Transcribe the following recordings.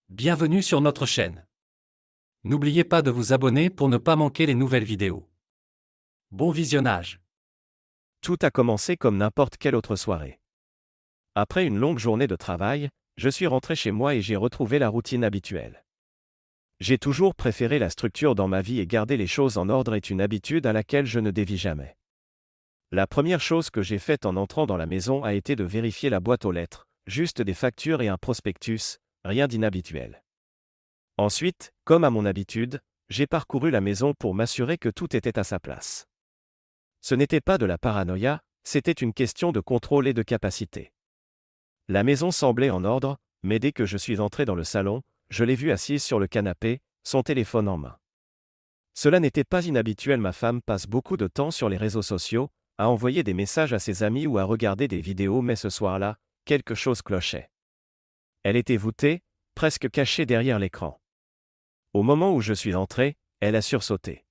Bienvenue sur notre chaîne. N'oubliez pas de vous abonner pour ne pas manquer les nouvelles vidéos. Bon visionnage. Tout a commencé comme n'importe quelle autre soirée. Après une longue journée de travail, je suis rentré chez moi et j'ai retrouvé la routine habituelle. J'ai toujours préféré la structure dans ma vie et garder les choses en ordre est une habitude à laquelle je ne dévie jamais. La première chose que j'ai faite en entrant dans la maison a été de vérifier la boîte aux lettres, juste des factures et un prospectus, rien d'inhabituel. Ensuite, comme à mon habitude, j'ai parcouru la maison pour m'assurer que tout était à sa place. Ce n'était pas de la paranoïa, c'était une question de contrôle et de capacité. La maison semblait en ordre, mais dès que je suis entré dans le salon, je l'ai vue assise sur le canapé, son téléphone en main. Cela n'était pas inhabituel, ma femme passe beaucoup de temps sur les réseaux sociaux, à envoyer des messages à ses amis ou à regarder des vidéos, mais ce soir-là, quelque chose clochait. Elle était voûtée, presque cachée derrière l'écran. Au moment où je suis entré, elle a sursauté.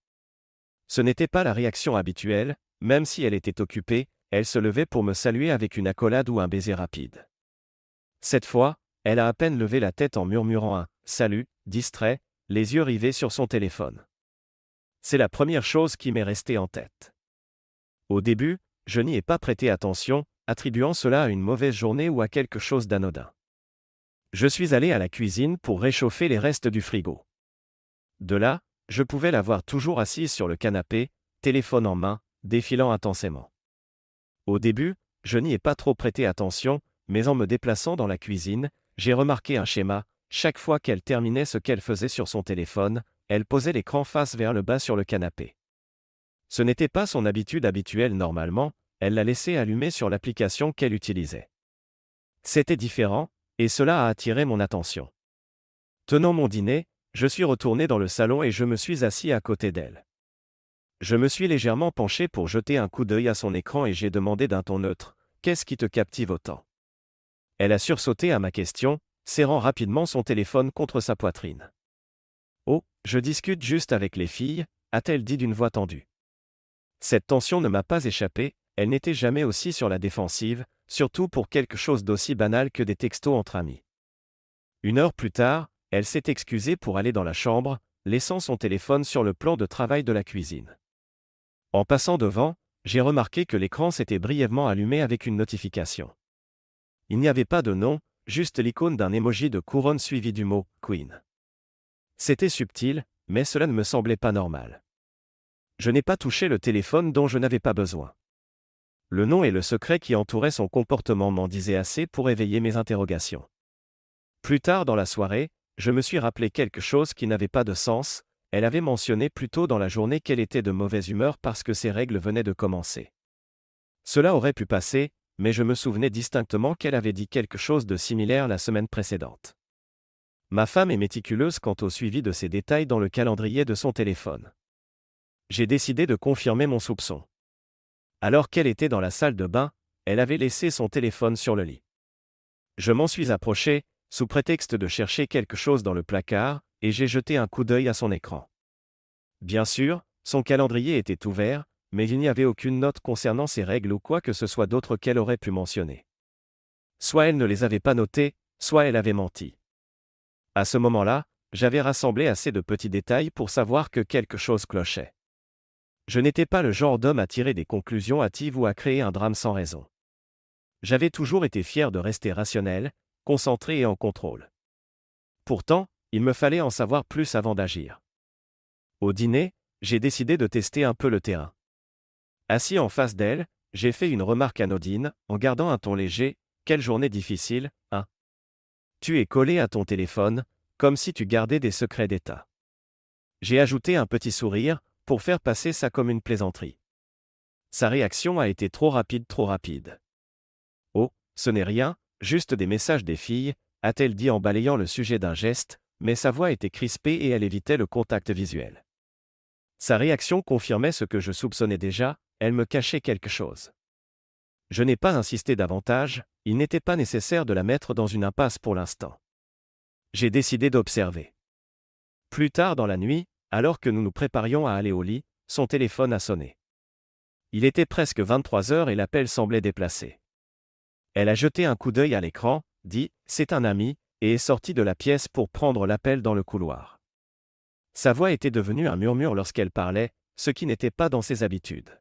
Ce n'était pas la réaction habituelle, même si elle était occupée, elle se levait pour me saluer avec une accolade ou un baiser rapide. Cette fois, elle a à peine levé la tête en murmurant un « salut », distrait, les yeux rivés sur son téléphone. C'est la première chose qui m'est restée en tête. Au début, je n'y ai pas prêté attention, attribuant cela à une mauvaise journée ou à quelque chose d'anodin. Je suis allé à la cuisine pour réchauffer les restes du frigo. De là, je pouvais la voir toujours assise sur le canapé, téléphone en main, défilant intensément. Au début, je n'y ai pas trop prêté attention, mais en me déplaçant dans la cuisine, j'ai remarqué un schéma, chaque fois qu'elle terminait ce qu'elle faisait sur son téléphone, elle posait l'écran face vers le bas sur le canapé. Ce n'était pas son habitude habituelle normalement, elle la laissait allumée sur l'application qu'elle utilisait. C'était différent, et cela a attiré mon attention. Tenant mon dîner, je suis retourné dans le salon et je me suis assis à côté d'elle. Je me suis légèrement penché pour jeter un coup d'œil à son écran et j'ai demandé d'un ton neutre « Qu'est-ce qui te captive autant ?» Elle a sursauté à ma question, serrant rapidement son téléphone contre sa poitrine. « Oh, je discute juste avec les filles », a-t-elle dit d'une voix tendue. Cette tension ne m'a pas échappé, elle n'était jamais aussi sur la défensive, surtout pour quelque chose d'aussi banal que des textos entre amis. Une heure plus tard, elle s'est excusée pour aller dans la chambre, laissant son téléphone sur le plan de travail de la cuisine. En passant devant, j'ai remarqué que l'écran s'était brièvement allumé avec une notification. Il n'y avait pas de nom, juste l'icône d'un emoji de couronne suivi du mot « Queen ». C'était subtil, mais cela ne me semblait pas normal. Je n'ai pas touché le téléphone dont je n'avais pas besoin. Le nom et le secret qui entourait son comportement m'en disaient assez pour éveiller mes interrogations. Plus tard dans la soirée, je me suis rappelé quelque chose qui n'avait pas de sens, elle avait mentionné plus tôt dans la journée qu'elle était de mauvaise humeur parce que ses règles venaient de commencer. Cela aurait pu passer, mais je me souvenais distinctement qu'elle avait dit quelque chose de similaire la semaine précédente. Ma femme est méticuleuse quant au suivi de ces détails dans le calendrier de son téléphone. J'ai décidé de confirmer mon soupçon. Alors qu'elle était dans la salle de bain, elle avait laissé son téléphone sur le lit. Je m'en suis approché, sous prétexte de chercher quelque chose dans le placard, et j'ai jeté un coup d'œil à son écran. Bien sûr, son calendrier était ouvert, mais il n'y avait aucune note concernant ses règles ou quoi que ce soit d'autre qu'elle aurait pu mentionner. Soit elle ne les avait pas notées, soit elle avait menti. À ce moment-là, j'avais rassemblé assez de petits détails pour savoir que quelque chose clochait. Je n'étais pas le genre d'homme à tirer des conclusions hâtives ou à créer un drame sans raison. J'avais toujours été fier de rester rationnel, concentré et en contrôle. Pourtant, il me fallait en savoir plus avant d'agir. Au dîner, j'ai décidé de tester un peu le terrain. Assis en face d'elle, j'ai fait une remarque anodine, en gardant un ton léger. Quelle journée difficile, hein? Tu es collé à ton téléphone, comme si tu gardais des secrets d'État. J'ai ajouté un petit sourire, pour faire passer ça comme une plaisanterie. Sa réaction a été trop rapide, trop rapide. Oh, ce n'est rien, juste des messages des filles, a-t-elle dit en balayant le sujet d'un geste, mais sa voix était crispée et elle évitait le contact visuel. Sa réaction confirmait ce que je soupçonnais déjà, elle me cachait quelque chose. Je n'ai pas insisté davantage, il n'était pas nécessaire de la mettre dans une impasse pour l'instant. J'ai décidé d'observer. Plus tard dans la nuit, alors que nous nous préparions à aller au lit, son téléphone a sonné. Il était presque 23 heures et l'appel semblait déplacé. Elle a jeté un coup d'œil à l'écran, dit « C'est un ami », et est sortie de la pièce pour prendre l'appel dans le couloir. Sa voix était devenue un murmure lorsqu'elle parlait, ce qui n'était pas dans ses habitudes.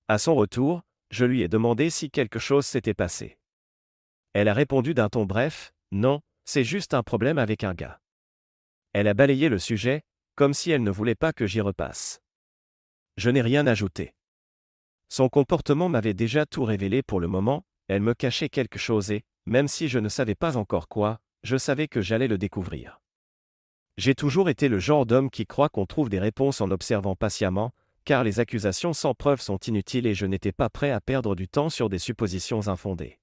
À son retour, je lui ai demandé si quelque chose s'était passé. Elle a répondu d'un ton bref, « Non, c'est juste un problème avec un gars. » Elle a balayé le sujet, comme si elle ne voulait pas que j'y repasse. Je n'ai rien ajouté. Son comportement m'avait déjà tout révélé pour le moment, elle me cachait quelque chose et, même si je ne savais pas encore quoi, je savais que j'allais le découvrir. J'ai toujours été le genre d'homme qui croit qu'on trouve des réponses en observant patiemment, car les accusations sans preuve sont inutiles et je n'étais pas prêt à perdre du temps sur des suppositions infondées.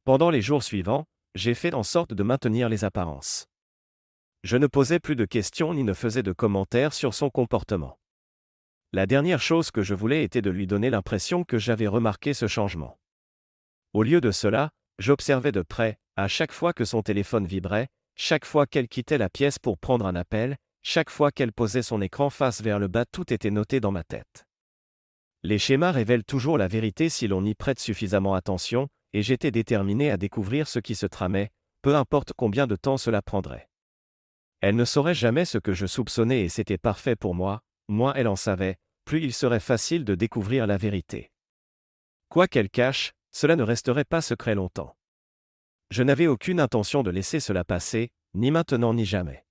Pendant les jours suivants, j'ai fait en sorte de maintenir les apparences. Je ne posais plus de questions ni ne faisais de commentaires sur son comportement. La dernière chose que je voulais était de lui donner l'impression que j'avais remarqué ce changement. Au lieu de cela, j'observais de près, à chaque fois que son téléphone vibrait, chaque fois qu'elle quittait la pièce pour prendre un appel, chaque fois qu'elle posait son écran face vers le bas, tout était noté dans ma tête. Les schémas révèlent toujours la vérité si l'on y prête suffisamment attention, et j'étais déterminé à découvrir ce qui se tramait, peu importe combien de temps cela prendrait. Elle ne saurait jamais ce que je soupçonnais et c'était parfait pour moi, moins elle en savait, plus il serait facile de découvrir la vérité. Quoi qu'elle cache, cela ne resterait pas secret longtemps. Je n'avais aucune intention de laisser cela passer, ni maintenant ni jamais.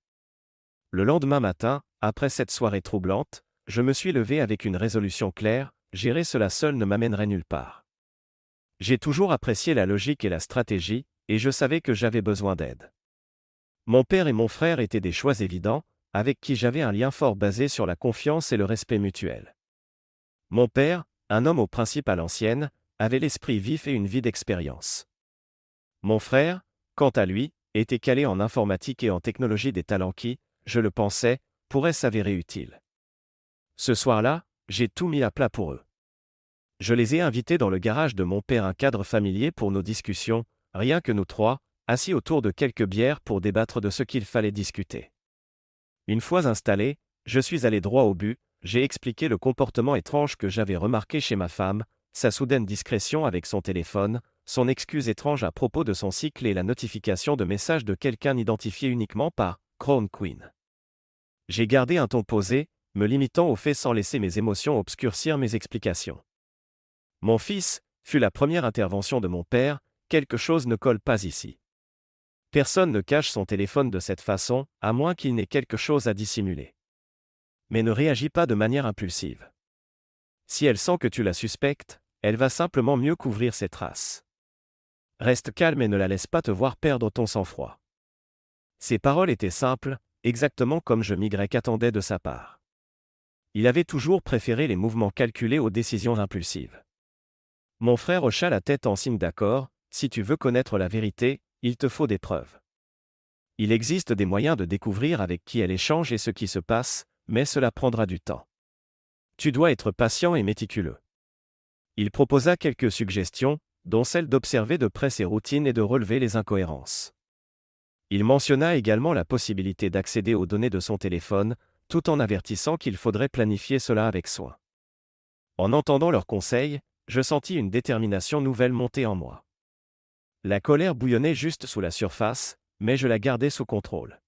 Le lendemain matin, après cette soirée troublante, je me suis levé avec une résolution claire, gérer cela seul ne m'amènerait nulle part. J'ai toujours apprécié la logique et la stratégie, et je savais que j'avais besoin d'aide. Mon père et mon frère étaient des choix évidents, avec qui j'avais un lien fort basé sur la confiance et le respect mutuel. Mon père, un homme aux principes à l'ancienne, avait l'esprit vif et une vie d'expérience. Mon frère, quant à lui, était calé en informatique et en technologie, des talents qui, je le pensais, pourraient s'avérer utiles. Ce soir-là, j'ai tout mis à plat pour eux. Je les ai invités dans le garage de mon père, un cadre familier pour nos discussions, rien que nous trois, assis autour de quelques bières pour débattre de ce qu'il fallait discuter. Une fois installé, je suis allé droit au but, j'ai expliqué le comportement étrange que j'avais remarqué chez ma femme, sa soudaine discrétion avec son téléphone, son excuse étrange à propos de son cycle et la notification de messages de quelqu'un identifié uniquement par Crown Queen. J'ai gardé un ton posé, me limitant aux faits sans laisser mes émotions obscurcir mes explications. Mon fils, fut la première intervention de mon père, quelque chose ne colle pas ici. Personne ne cache son téléphone de cette façon, à moins qu'il n'ait quelque chose à dissimuler. Mais ne réagis pas de manière impulsive. Si elle sent que tu la suspectes, elle va simplement mieux couvrir ses traces. Reste calme et ne la laisse pas te voir perdre ton sang-froid. Ses paroles étaient simples, exactement comme je m'attendais de sa part. Il avait toujours préféré les mouvements calculés aux décisions impulsives. Mon frère hocha la tête en signe d'accord, si tu veux connaître la vérité, il te faut des preuves. Il existe des moyens de découvrir avec qui elle échange et ce qui se passe, mais cela prendra du temps. Tu dois être patient et méticuleux. Il proposa quelques suggestions, dont celle d'observer de près ses routines et de relever les incohérences. Il mentionna également la possibilité d'accéder aux données de son téléphone, tout en avertissant qu'il faudrait planifier cela avec soin. En entendant leurs conseils, je sentis une détermination nouvelle monter en moi. La colère bouillonnait juste sous la surface, mais je la gardais sous contrôle.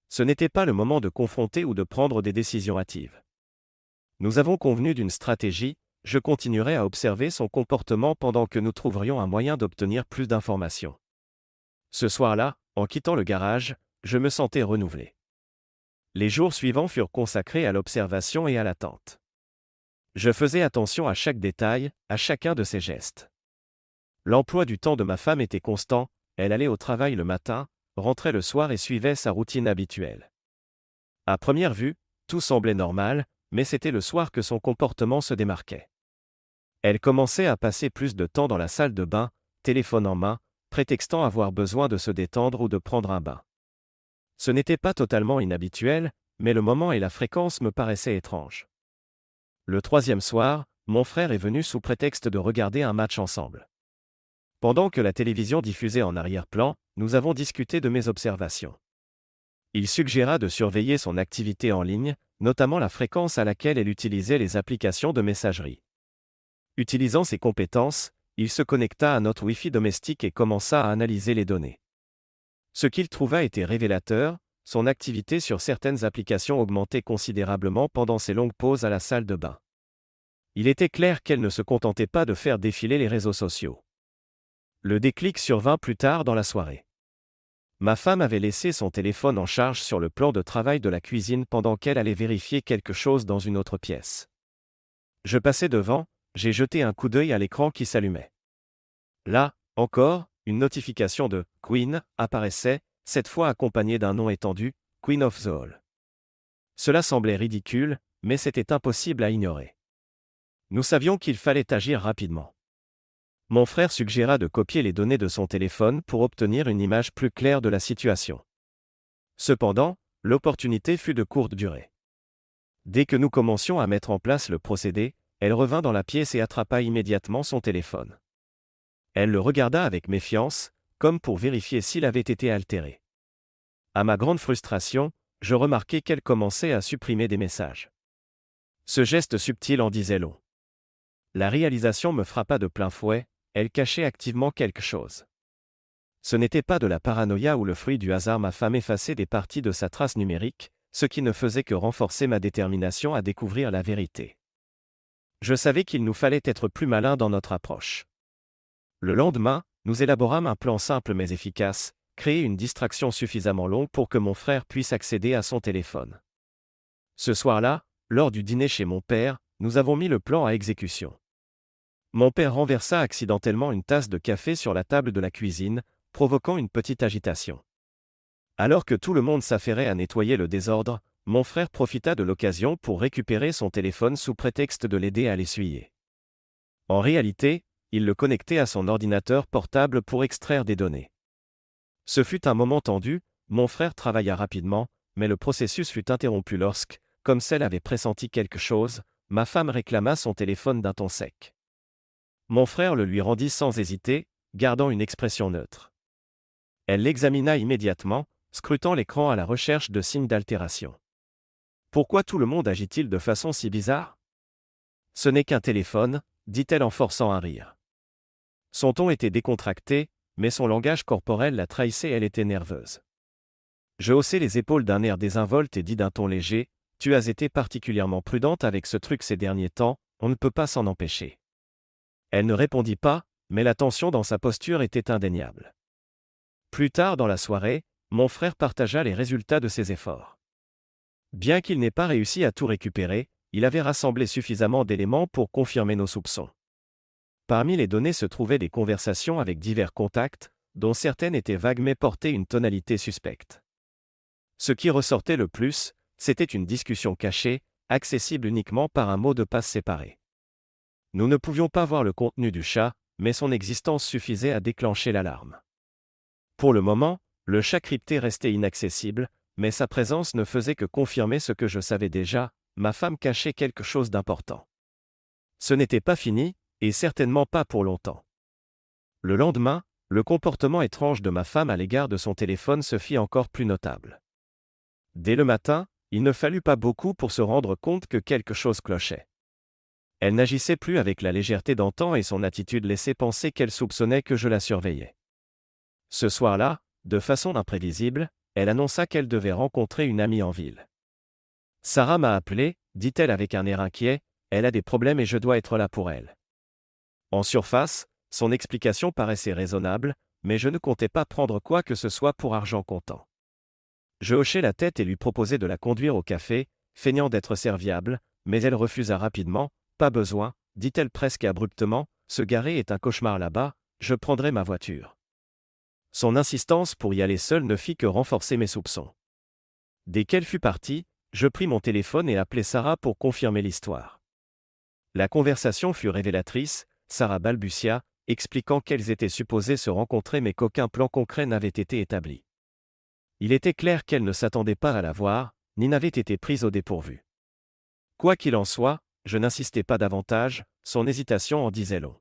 Ce n'était pas le moment de confronter ou de prendre des décisions hâtives. Nous avons convenu d'une stratégie, je continuerai à observer son comportement pendant que nous trouverions un moyen d'obtenir plus d'informations. Ce soir-là, en quittant le garage, je me sentais renouvelé. Les jours suivants furent consacrés à l'observation et à l'attente. Je faisais attention à chaque détail, à chacun de ses gestes. L'emploi du temps de ma femme était constant, elle allait au travail le matin, rentrait le soir et suivait sa routine habituelle. À première vue, tout semblait normal, mais c'était le soir que son comportement se démarquait. Elle commençait à passer plus de temps dans la salle de bain, téléphone en main, prétextant avoir besoin de se détendre ou de prendre un bain. Ce n'était pas totalement inhabituel, mais le moment et la fréquence me paraissaient étranges. Le troisième soir, mon frère est venu sous prétexte de regarder un match ensemble. Pendant que la télévision diffusait en arrière-plan, nous avons discuté de mes observations. Il suggéra de surveiller son activité en ligne, notamment la fréquence à laquelle elle utilisait les applications de messagerie. Utilisant ses compétences, il se connecta à notre Wi-Fi domestique et commença à analyser les données. Ce qu'il trouva était révélateur, son activité sur certaines applications augmentait considérablement pendant ses longues pauses à la salle de bain. Il était clair qu'elle ne se contentait pas de faire défiler les réseaux sociaux. Le déclic survint plus tard dans la soirée. Ma femme avait laissé son téléphone en charge sur le plan de travail de la cuisine pendant qu'elle allait vérifier quelque chose dans une autre pièce. Je passais devant, j'ai jeté un coup d'œil à l'écran qui s'allumait. Là, encore, une notification de « Queen » apparaissait, cette fois accompagnée d'un nom étendu, « Queen of the Hall ». Cela semblait ridicule, mais c'était impossible à ignorer. Nous savions qu'il fallait agir rapidement. Mon frère suggéra de copier les données de son téléphone pour obtenir une image plus claire de la situation. Cependant, l'opportunité fut de courte durée. Dès que nous commencions à mettre en place le procédé, elle revint dans la pièce et attrapa immédiatement son téléphone. Elle le regarda avec méfiance, comme pour vérifier s'il avait été altéré. À ma grande frustration, je remarquai qu'elle commençait à supprimer des messages. Ce geste subtil en disait long. La réalisation me frappa de plein fouet, elle cachait activement quelque chose. Ce n'était pas de la paranoïa ou le fruit du hasard, ma femme effaçait des parties de sa trace numérique, ce qui ne faisait que renforcer ma détermination à découvrir la vérité. Je savais qu'il nous fallait être plus malins dans notre approche. Le lendemain, nous élaborâmes un plan simple mais efficace, créer une distraction suffisamment longue pour que mon frère puisse accéder à son téléphone. Ce soir-là, lors du dîner chez mon père, nous avons mis le plan à exécution. Mon père renversa accidentellement une tasse de café sur la table de la cuisine, provoquant une petite agitation. Alors que tout le monde s'affairait à nettoyer le désordre, mon frère profita de l'occasion pour récupérer son téléphone sous prétexte de l'aider à l'essuyer. En réalité, il le connectait à son ordinateur portable pour extraire des données. Ce fut un moment tendu, mon frère travailla rapidement, mais le processus fut interrompu lorsque, comme si elle avait pressenti quelque chose, ma femme réclama son téléphone d'un ton sec. Mon frère le lui rendit sans hésiter, gardant une expression neutre. Elle l'examina immédiatement, scrutant l'écran à la recherche de signes d'altération. « Pourquoi tout le monde agit-il de façon si bizarre ? » « Ce n'est qu'un téléphone, » dit-elle en forçant un rire. Son ton était décontracté, mais son langage corporel la trahissait, elle était nerveuse. Je haussai les épaules d'un air désinvolte et dis d'un ton léger, « Tu as été particulièrement prudente avec ce truc ces derniers temps, on ne peut pas s'en empêcher. » Elle ne répondit pas, mais la tension dans sa posture était indéniable. Plus tard dans la soirée, mon frère partagea les résultats de ses efforts. Bien qu'il n'ait pas réussi à tout récupérer, il avait rassemblé suffisamment d'éléments pour confirmer nos soupçons. Parmi les données se trouvaient des conversations avec divers contacts, dont certaines étaient vagues mais portaient une tonalité suspecte. Ce qui ressortait le plus, c'était une discussion cachée, accessible uniquement par un mot de passe séparé. Nous ne pouvions pas voir le contenu du chat, mais son existence suffisait à déclencher l'alarme. Pour le moment, le chat crypté restait inaccessible, mais sa présence ne faisait que confirmer ce que je savais déjà, ma femme cachait quelque chose d'important. Ce n'était pas fini, et certainement pas pour longtemps. Le lendemain, le comportement étrange de ma femme à l'égard de son téléphone se fit encore plus notable. Dès le matin, il ne fallut pas beaucoup pour se rendre compte que quelque chose clochait. Elle n'agissait plus avec la légèreté d'antan et son attitude laissait penser qu'elle soupçonnait que je la surveillais. Ce soir-là, de façon imprévisible, elle annonça qu'elle devait rencontrer une amie en ville. « Sarah m'a appelé, » dit-elle avec un air inquiet, « elle a des problèmes et je dois être là pour elle. » En surface, son explication paraissait raisonnable, mais je ne comptais pas prendre quoi que ce soit pour argent comptant. Je hochai la tête et lui proposai de la conduire au café, feignant d'être serviable, mais elle refusa rapidement. « Pas besoin, » dit-elle presque abruptement, « se garer est un cauchemar là-bas, je prendrai ma voiture. » Son insistance pour y aller seule ne fit que renforcer mes soupçons. Dès qu'elle fut partie, je pris mon téléphone et appelai Sarah pour confirmer l'histoire. La conversation fut révélatrice, Sarah balbutia, expliquant qu'elles étaient supposées se rencontrer mais qu'aucun plan concret n'avait été établi. Il était clair qu'elle ne s'attendait pas à la voir, ni n'avait été prise au dépourvu. Quoi qu'il en soit, je n'insistai pas davantage, son hésitation en disait long.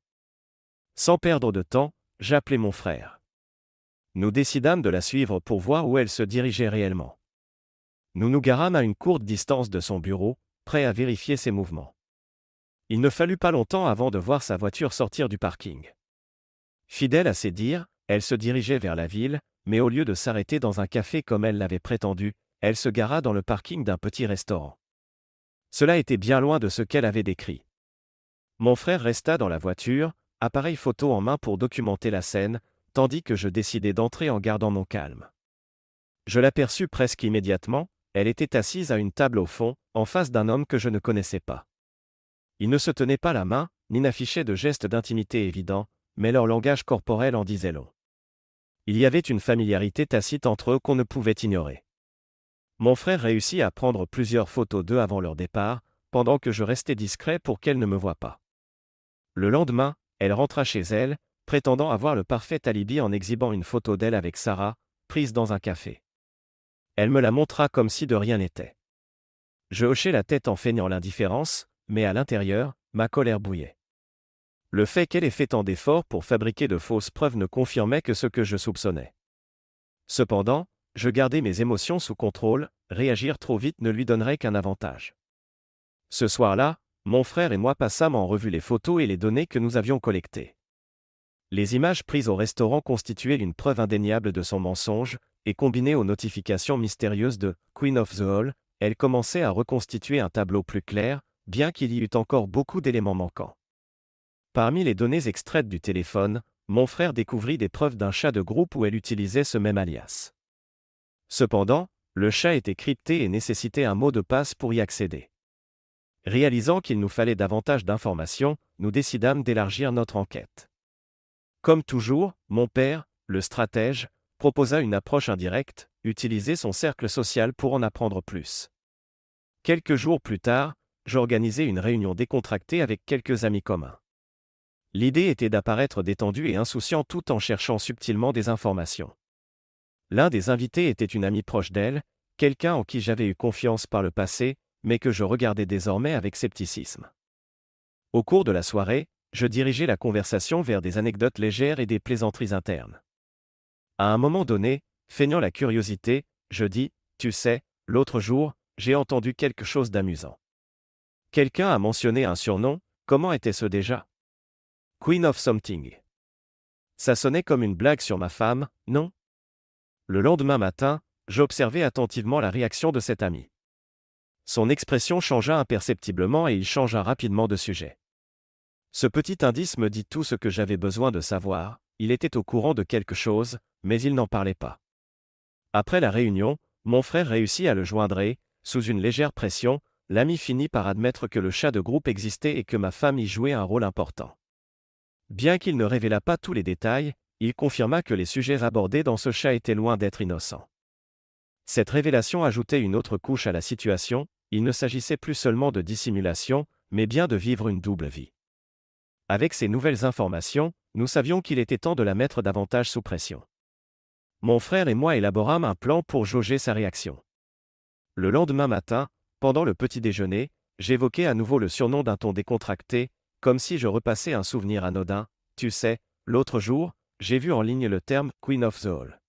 Sans perdre de temps, j'appelai mon frère. Nous décidâmes de la suivre pour voir où elle se dirigeait réellement. Nous nous garâmes à une courte distance de son bureau, prêts à vérifier ses mouvements. Il ne fallut pas longtemps avant de voir sa voiture sortir du parking. Fidèle à ses dires, elle se dirigeait vers la ville, mais au lieu de s'arrêter dans un café comme elle l'avait prétendu, elle se gara dans le parking d'un petit restaurant. Cela était bien loin de ce qu'elle avait décrit. Mon frère resta dans la voiture, appareil photo en main pour documenter la scène, tandis que je décidai d'entrer en gardant mon calme. Je l'aperçus presque immédiatement, elle était assise à une table au fond, en face d'un homme que je ne connaissais pas. Ils ne se tenaient pas la main, ni n'affichaient de gestes d'intimité évidents, mais leur langage corporel en disait long. Il y avait une familiarité tacite entre eux qu'on ne pouvait ignorer. Mon frère réussit à prendre plusieurs photos d'eux avant leur départ, pendant que je restais discret pour qu'elle ne me voie pas. Le lendemain, elle rentra chez elle, prétendant avoir le parfait alibi en exhibant une photo d'elle avec Sarah, prise dans un café. Elle me la montra comme si de rien n'était. Je hochai la tête en feignant l'indifférence, mais à l'intérieur, ma colère bouillait. Le fait qu'elle ait fait tant d'efforts pour fabriquer de fausses preuves ne confirmait que ce que je soupçonnais. Cependant, je gardais mes émotions sous contrôle, réagir trop vite ne lui donnerait qu'un avantage. Ce soir-là, mon frère et moi passâmes en revue les photos et les données que nous avions collectées. Les images prises au restaurant constituaient une preuve indéniable de son mensonge, et combinées aux notifications mystérieuses de « Queen of the Hall », elles commençaient à reconstituer un tableau plus clair, bien qu'il y eût encore beaucoup d'éléments manquants. Parmi les données extraites du téléphone, mon frère découvrit des preuves d'un chat de groupe où elle utilisait ce même alias. Cependant, le chat était crypté et nécessitait un mot de passe pour y accéder. Réalisant qu'il nous fallait davantage d'informations, nous décidâmes d'élargir notre enquête. Comme toujours, mon père, le stratège, proposa une approche indirecte, utiliser son cercle social pour en apprendre plus. Quelques jours plus tard, j'organisai une réunion décontractée avec quelques amis communs. L'idée était d'apparaître détendu et insouciant tout en cherchant subtilement des informations. L'un des invités était une amie proche d'elle, quelqu'un en qui j'avais eu confiance par le passé, mais que je regardais désormais avec scepticisme. Au cours de la soirée, je dirigeai la conversation vers des anecdotes légères et des plaisanteries internes. À un moment donné, feignant la curiosité, je dis « Tu sais, l'autre jour, j'ai entendu quelque chose d'amusant. Quelqu'un a mentionné un surnom, comment était-ce déjà ? Queen of something. Ça sonnait comme une blague sur ma femme, non ? » Le lendemain matin, j'observai attentivement la réaction de cet ami. Son expression changea imperceptiblement et il changea rapidement de sujet. Ce petit indice me dit tout ce que j'avais besoin de savoir, il était au courant de quelque chose, mais il n'en parlait pas. Après la réunion, mon frère réussit à le joindre et, sous une légère pression, l'ami finit par admettre que le chat de groupe existait et que ma femme y jouait un rôle important. Bien qu'il ne révélât pas tous les détails, il confirma que les sujets abordés dans ce chat étaient loin d'être innocents. Cette révélation ajoutait une autre couche à la situation, il ne s'agissait plus seulement de dissimulation, mais bien de vivre une double vie. Avec ces nouvelles informations, nous savions qu'il était temps de la mettre davantage sous pression. Mon frère et moi élaborâmes un plan pour jauger sa réaction. Le lendemain matin, pendant le petit déjeuner, j'évoquai à nouveau le surnom d'un ton décontracté, comme si je repassais un souvenir anodin. Tu sais, l'autre jour, j'ai vu en ligne le terme « Queen of the Hall ».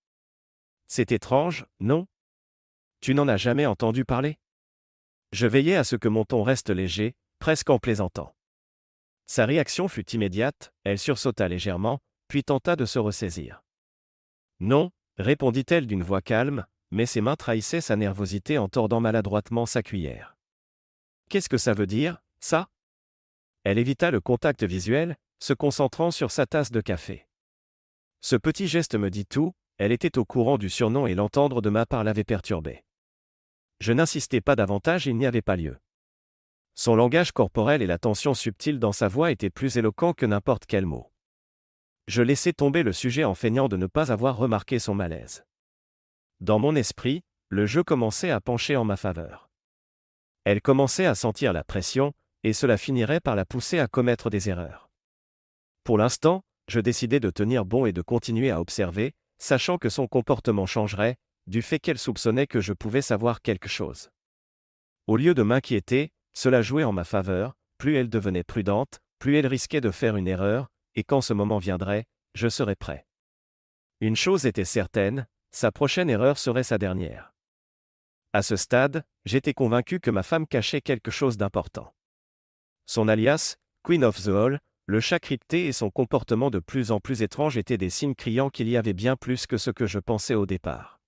C'est étrange, non ? Tu n'en as jamais entendu parler ? Je veillais à ce que mon ton reste léger, presque en plaisantant. Sa réaction fut immédiate, elle sursauta légèrement, puis tenta de se ressaisir. Non, répondit-elle d'une voix calme, mais ses mains trahissaient sa nervosité en tordant maladroitement sa cuillère. Qu'est-ce que ça veut dire, ça ? Elle évita le contact visuel, se concentrant sur sa tasse de café. Ce petit geste me dit tout, elle était au courant du surnom et l'entendre de ma part l'avait perturbée. Je n'insistai pas davantage, il n'y avait pas lieu. Son langage corporel et la tension subtile dans sa voix étaient plus éloquents que n'importe quel mot. Je laissai tomber le sujet en feignant de ne pas avoir remarqué son malaise. Dans mon esprit, le jeu commençait à pencher en ma faveur. Elle commençait à sentir la pression, et cela finirait par la pousser à commettre des erreurs. Pour l'instant, je décidai de tenir bon et de continuer à observer, sachant que son comportement changerait, du fait qu'elle soupçonnait que je pouvais savoir quelque chose. Au lieu de m'inquiéter, cela jouait en ma faveur, plus elle devenait prudente, plus elle risquait de faire une erreur, et quand ce moment viendrait, je serais prêt. Une chose était certaine, sa prochaine erreur serait sa dernière. À ce stade, j'étais convaincu que ma femme cachait quelque chose d'important. Son alias, Queen of the Hall, Le chat crypté et son comportement de plus en plus étrange étaient des signes criants qu'il y avait bien plus que ce que je pensais au départ.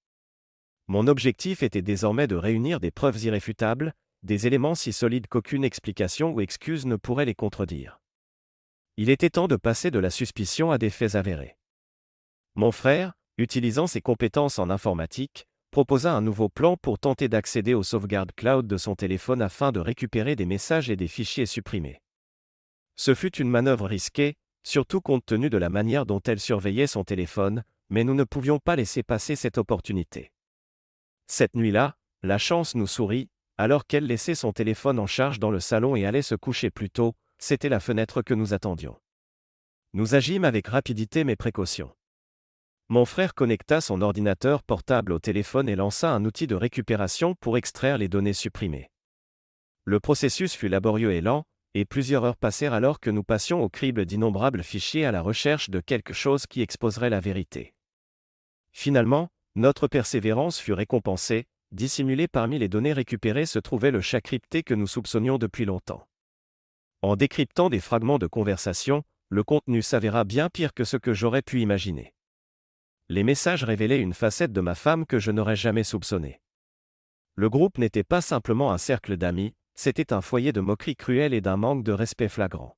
Mon objectif était désormais de réunir des preuves irréfutables, des éléments si solides qu'aucune explication ou excuse ne pourrait les contredire. Il était temps de passer de la suspicion à des faits avérés. Mon frère, utilisant ses compétences en informatique, proposa un nouveau plan pour tenter d'accéder aux sauvegardes cloud de son téléphone afin de récupérer des messages et des fichiers supprimés. Ce fut une manœuvre risquée, surtout compte tenu de la manière dont elle surveillait son téléphone, mais nous ne pouvions pas laisser passer cette opportunité. Cette nuit-là, la chance nous sourit, alors qu'elle laissait son téléphone en charge dans le salon et allait se coucher plus tôt, c'était la fenêtre que nous attendions. Nous agîmes avec rapidité mais précaution. Mon frère connecta son ordinateur portable au téléphone et lança un outil de récupération pour extraire les données supprimées. Le processus fut laborieux et lent, et plusieurs heures passèrent alors que nous passions au crible d'innombrables fichiers à la recherche de quelque chose qui exposerait la vérité. Finalement, notre persévérance fut récompensée, dissimulé parmi les données récupérées se trouvait le chat crypté que nous soupçonnions depuis longtemps. En décryptant des fragments de conversation, le contenu s'avéra bien pire que ce que j'aurais pu imaginer. Les messages révélaient une facette de ma femme que je n'aurais jamais soupçonnée. Le groupe n'était pas simplement un cercle d'amis, c'était un foyer de moqueries cruelles et d'un manque de respect flagrant.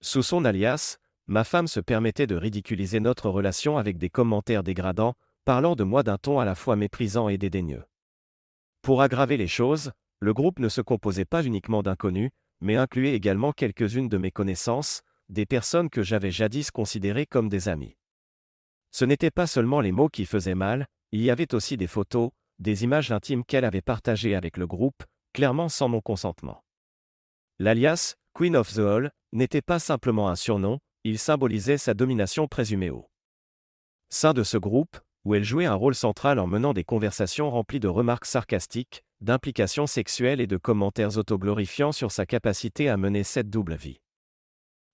Sous son alias, ma femme se permettait de ridiculiser notre relation avec des commentaires dégradants, parlant de moi d'un ton à la fois méprisant et dédaigneux. Pour aggraver les choses, le groupe ne se composait pas uniquement d'inconnus, mais incluait également quelques-unes de mes connaissances, des personnes que j'avais jadis considérées comme des amis. Ce n'étaient pas seulement les mots qui faisaient mal, il y avait aussi des photos, des images intimes qu'elle avait partagées avec le groupe, clairement sans mon consentement. L'alias, Queen of the Hall, n'était pas simplement un surnom, il symbolisait sa domination présumée au sein de ce groupe, où elle jouait un rôle central en menant des conversations remplies de remarques sarcastiques, d'implications sexuelles et de commentaires autoglorifiants sur sa capacité à mener cette double vie.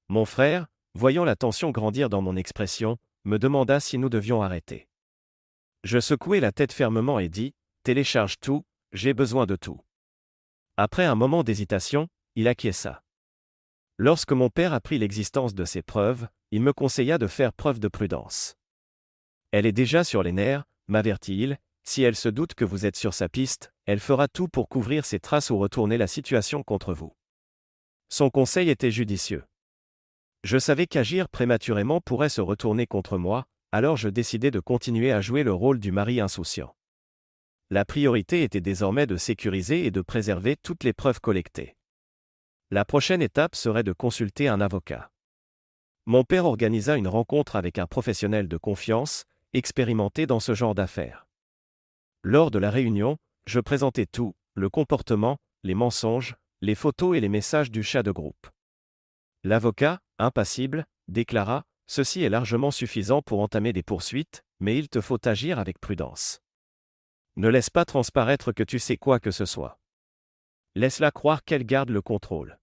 Mon frère, voyant la tension grandir dans mon expression, me demanda si nous devions arrêter. Je secouai la tête fermement et dis « Télécharge tout, j'ai besoin de tout ». Après un moment d'hésitation, il acquiesça. Lorsque mon père apprit l'existence de ces preuves, il me conseilla de faire preuve de prudence. « Elle est déjà sur les nerfs », m'avertit-il, « si elle se doute que vous êtes sur sa piste, elle fera tout pour couvrir ses traces ou retourner la situation contre vous. » Son conseil était judicieux. Je savais qu'agir prématurément pourrait se retourner contre moi, alors je décidai de continuer à jouer le rôle du mari insouciant. La priorité était désormais de sécuriser et de préserver toutes les preuves collectées. La prochaine étape serait de consulter un avocat. Mon père organisa une rencontre avec un professionnel de confiance, expérimenté dans ce genre d'affaires. Lors de la réunion, je présentai tout, le comportement, les mensonges, les photos et les messages du chat de groupe. L'avocat, impassible, déclara « Ceci est largement suffisant pour entamer des poursuites, mais il te faut agir avec prudence. Ne laisse pas transparaître que tu sais quoi que ce soit. Laisse-la croire qu'elle garde le contrôle. »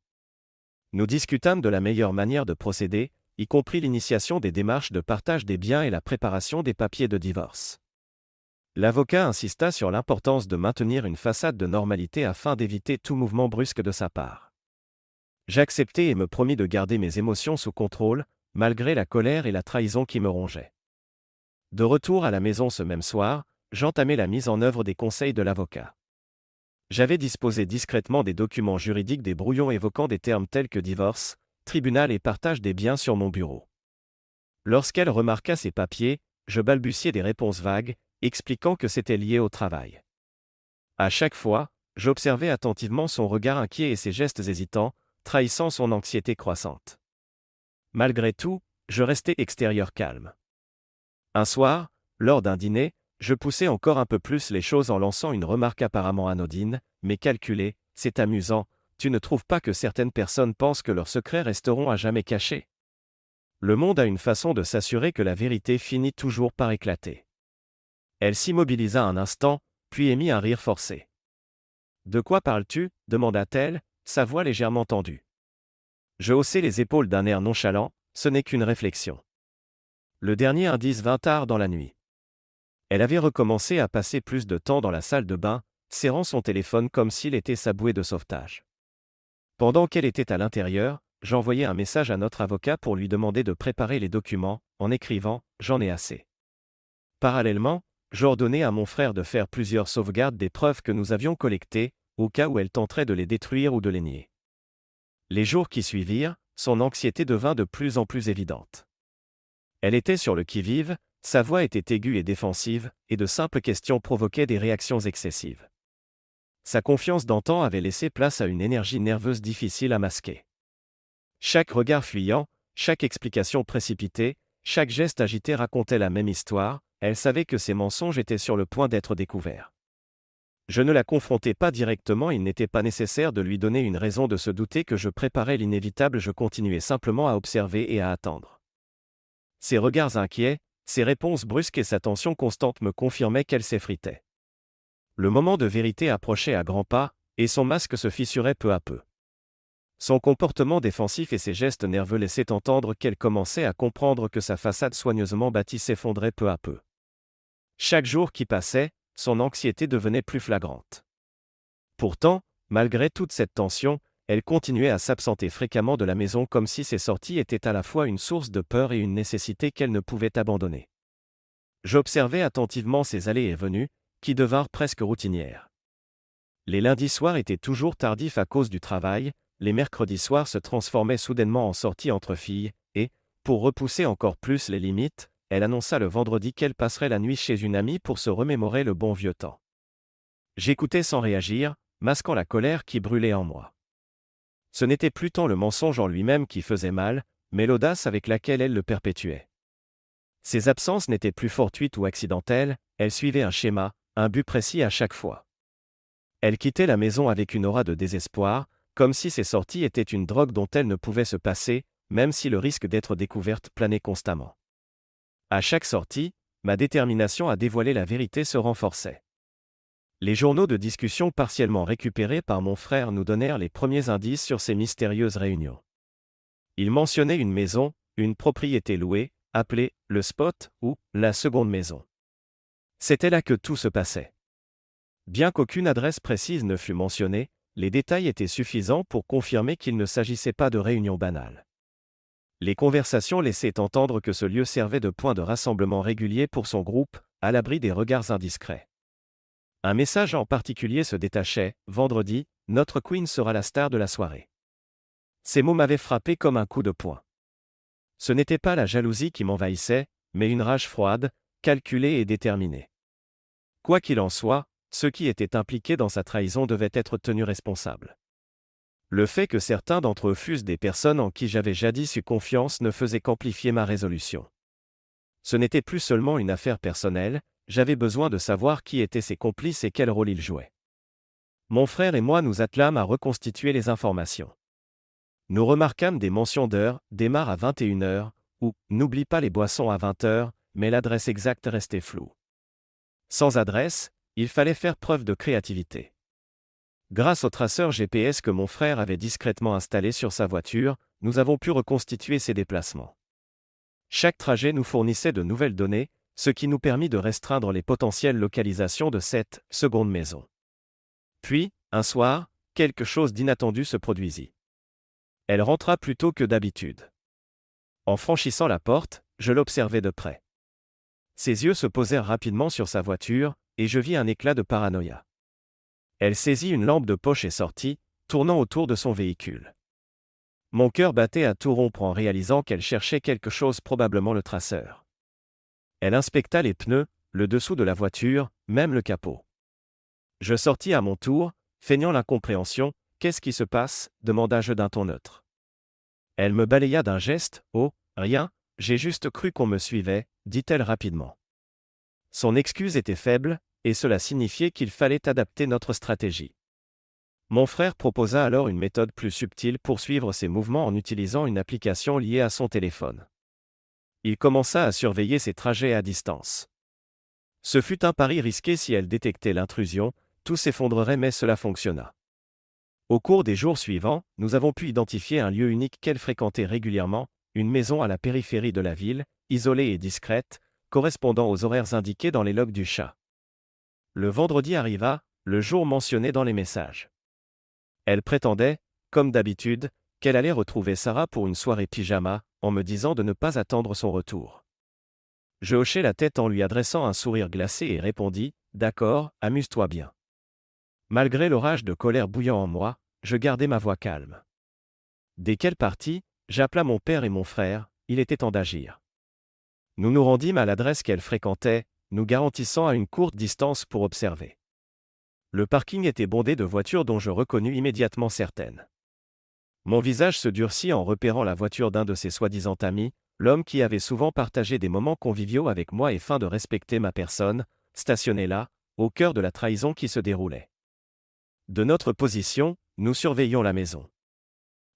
Nous discutâmes de la meilleure manière de procéder, y compris l'initiation des démarches de partage des biens et la préparation des papiers de divorce. L'avocat insista sur l'importance de maintenir une façade de normalité afin d'éviter tout mouvement brusque de sa part. J'acceptai et me promis de garder mes émotions sous contrôle, malgré la colère et la trahison qui me rongeaient. De retour à la maison ce même soir, j'entamai la mise en œuvre des conseils de l'avocat. J'avais disposé discrètement des documents juridiques des brouillons évoquant des termes tels que divorce, tribunal et partage des biens sur mon bureau. Lorsqu'elle remarqua ces papiers, je balbutiai des réponses vagues, expliquant que c'était lié au travail. À chaque fois, j'observais attentivement son regard inquiet et ses gestes hésitants, trahissant son anxiété croissante. Malgré tout, je restais extérieur calme. Un soir, lors d'un dîner, je poussai encore un peu plus les choses en lançant une remarque apparemment anodine, mais calculée, « C'est amusant, tu ne trouves pas que certaines personnes pensent que leurs secrets resteront à jamais cachés ? Le monde a une façon de s'assurer que la vérité finit toujours par éclater. » Elle s'immobilisa un instant, puis émit un rire forcé. « De quoi parles-tu » demanda-t-elle, sa voix légèrement tendue. Je haussai les épaules d'un air nonchalant, ce n'est qu'une réflexion. Le dernier indice vint tard dans la nuit. Elle avait recommencé à passer plus de temps dans la salle de bain, serrant son téléphone comme s'il était sa bouée de sauvetage. Pendant qu'elle était à l'intérieur, j'envoyai un message à notre avocat pour lui demander de préparer les documents, en écrivant « J'en ai assez ». Parallèlement, j'ordonnai à mon frère de faire plusieurs sauvegardes des preuves que nous avions collectées, au cas où elle tenterait de les détruire ou de les nier. Les jours qui suivirent, son anxiété devint de plus en plus évidente. Elle était sur le qui-vive, sa voix était aiguë et défensive, et de simples questions provoquaient des réactions excessives. Sa confiance d'antan avait laissé place à une énergie nerveuse difficile à masquer. Chaque regard fuyant, chaque explication précipitée, chaque geste agité racontait la même histoire, elle savait que ses mensonges étaient sur le point d'être découverts. Je ne la confrontais pas directement, il n'était pas nécessaire de lui donner une raison de se douter que je préparais l'inévitable, je continuais simplement à observer et à attendre. Ses regards inquiets, ses réponses brusques et sa tension constante me confirmaient qu'elle s'effritait. Le moment de vérité approchait à grands pas, et son masque se fissurait peu à peu. Son comportement défensif et ses gestes nerveux laissaient entendre qu'elle commençait à comprendre que sa façade soigneusement bâtie s'effondrait peu à peu. Chaque jour qui passait, son anxiété devenait plus flagrante. Pourtant, malgré toute cette tension, elle continuait à s'absenter fréquemment de la maison comme si ses sorties étaient à la fois une source de peur et une nécessité qu'elle ne pouvait abandonner. J'observais attentivement ses allées et venues, qui devinrent presque routinières. Les lundis soirs étaient toujours tardifs à cause du travail, les mercredis soirs se transformaient soudainement en sorties entre filles, et, pour repousser encore plus les limites, elle annonça le vendredi qu'elle passerait la nuit chez une amie pour se remémorer le bon vieux temps. J'écoutais sans réagir, masquant la colère qui brûlait en moi. Ce n'était plus tant le mensonge en lui-même qui faisait mal, mais l'audace avec laquelle elle le perpétuait. Ses absences n'étaient plus fortuites ou accidentelles, elles suivaient un schéma, un but précis à chaque fois. Elle quittait la maison avec une aura de désespoir, comme si ses sorties étaient une drogue dont elle ne pouvait se passer, même si le risque d'être découverte planait constamment. À chaque sortie, ma détermination à dévoiler la vérité se renforçait. Les journaux de discussion partiellement récupérés par mon frère nous donnèrent les premiers indices sur ces mystérieuses réunions. Ils mentionnaient une maison, une propriété louée, appelée « le spot » ou « la seconde maison ». C'était là que tout se passait. Bien qu'aucune adresse précise ne fût mentionnée, les détails étaient suffisants pour confirmer qu'il ne s'agissait pas de réunions banales. Les conversations laissaient entendre que ce lieu servait de point de rassemblement régulier pour son groupe, à l'abri des regards indiscrets. Un message en particulier se détachait, « Vendredi, notre Queen sera la star de la soirée ». Ces mots m'avaient frappé comme un coup de poing. Ce n'était pas la jalousie qui m'envahissait, mais une rage froide, calculée et déterminée. Quoi qu'il en soit, ceux qui étaient impliqués dans sa trahison devaient être tenus responsables. Le fait que certains d'entre eux fussent des personnes en qui j'avais jadis eu confiance ne faisait qu'amplifier ma résolution. Ce n'était plus seulement une affaire personnelle, j'avais besoin de savoir qui étaient ses complices et quel rôle ils jouaient. Mon frère et moi nous attelâmes à reconstituer les informations. Nous remarquâmes des mentions d'heures, démarre à 21h, ou n'oublie pas les boissons à 20h, mais l'adresse exacte restait floue. Sans adresse, il fallait faire preuve de créativité. Grâce au traceur GPS que mon frère avait discrètement installé sur sa voiture, nous avons pu reconstituer ses déplacements. Chaque trajet nous fournissait de nouvelles données, ce qui nous permit de restreindre les potentielles localisations de cette seconde maison. Puis, un soir, quelque chose d'inattendu se produisit. Elle rentra plus tôt que d'habitude. En franchissant la porte, je l'observai de près. Ses yeux se posèrent rapidement sur sa voiture, et je vis un éclat de paranoïa. Elle saisit une lampe de poche et sortit, tournant autour de son véhicule. Mon cœur battait à tout rompre en réalisant qu'elle cherchait quelque chose, probablement le traceur. Elle inspecta les pneus, le dessous de la voiture, même le capot. Je sortis à mon tour, feignant l'incompréhension. « Qu'est-ce qui se passe » demanda-je d'un ton neutre. Elle me balaya d'un geste. « Oh, rien, j'ai juste cru qu'on me suivait », dit-elle rapidement. Son excuse était faible, et cela signifiait qu'il fallait adapter notre stratégie. Mon frère proposa alors une méthode plus subtile pour suivre ses mouvements en utilisant une application liée à son téléphone. Il commença à surveiller ses trajets à distance. Ce fut un pari risqué. Si elle détectait l'intrusion, tout s'effondrerait, mais cela fonctionna. Au cours des jours suivants, nous avons pu identifier un lieu unique qu'elle fréquentait régulièrement, une maison à la périphérie de la ville, isolée et discrète, correspondant aux horaires indiqués dans les logs du chat. Le vendredi arriva, le jour mentionné dans les messages. Elle prétendait, comme d'habitude, qu'elle allait retrouver Sarah pour une soirée pyjama, en me disant de ne pas attendre son retour. Je hochai la tête en lui adressant un sourire glacé et répondis « D'accord, amuse-toi bien ». Malgré l'orage de colère bouillant en moi, je gardai ma voix calme. Dès qu'elle partit, j'appela mon père et mon frère, il était temps d'agir. Nous nous rendîmes à l'adresse qu'elle fréquentait, nous garantissant à une courte distance pour observer. Le parking était bondé de voitures dont je reconnus immédiatement certaines. Mon visage se durcit en repérant la voiture d'un de ses soi-disant amis, l'homme qui avait souvent partagé des moments conviviaux avec moi et feint de respecter ma personne, stationné là, au cœur de la trahison qui se déroulait. De notre position, nous surveillions la maison.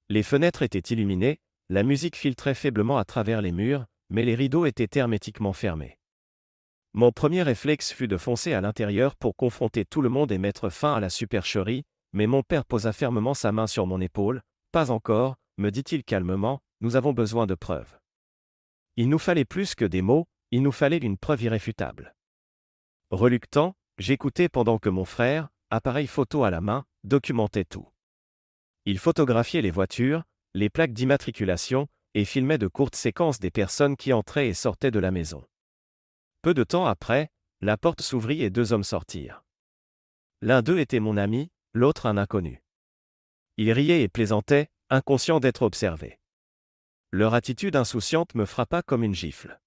Les fenêtres étaient illuminées, la musique filtrait faiblement à travers les murs, mais les rideaux étaient hermétiquement fermés. Mon premier réflexe fut de foncer à l'intérieur pour confronter tout le monde et mettre fin à la supercherie, mais mon père posa fermement sa main sur mon épaule. « Pas encore », me dit-il calmement, « nous avons besoin de preuves. » Il nous fallait plus que des mots, il nous fallait une preuve irréfutable. Reluctant, j'écoutais pendant que mon frère, appareil photo à la main, documentait tout. Il photographiait les voitures, les plaques d'immatriculation, et filmait de courtes séquences des personnes qui entraient et sortaient de la maison. Peu de temps après, la porte s'ouvrit et deux hommes sortirent. L'un d'eux était mon ami, l'autre un inconnu. Ils riaient et plaisantaient, inconscients d'être observés. Leur attitude insouciante me frappa comme une gifle.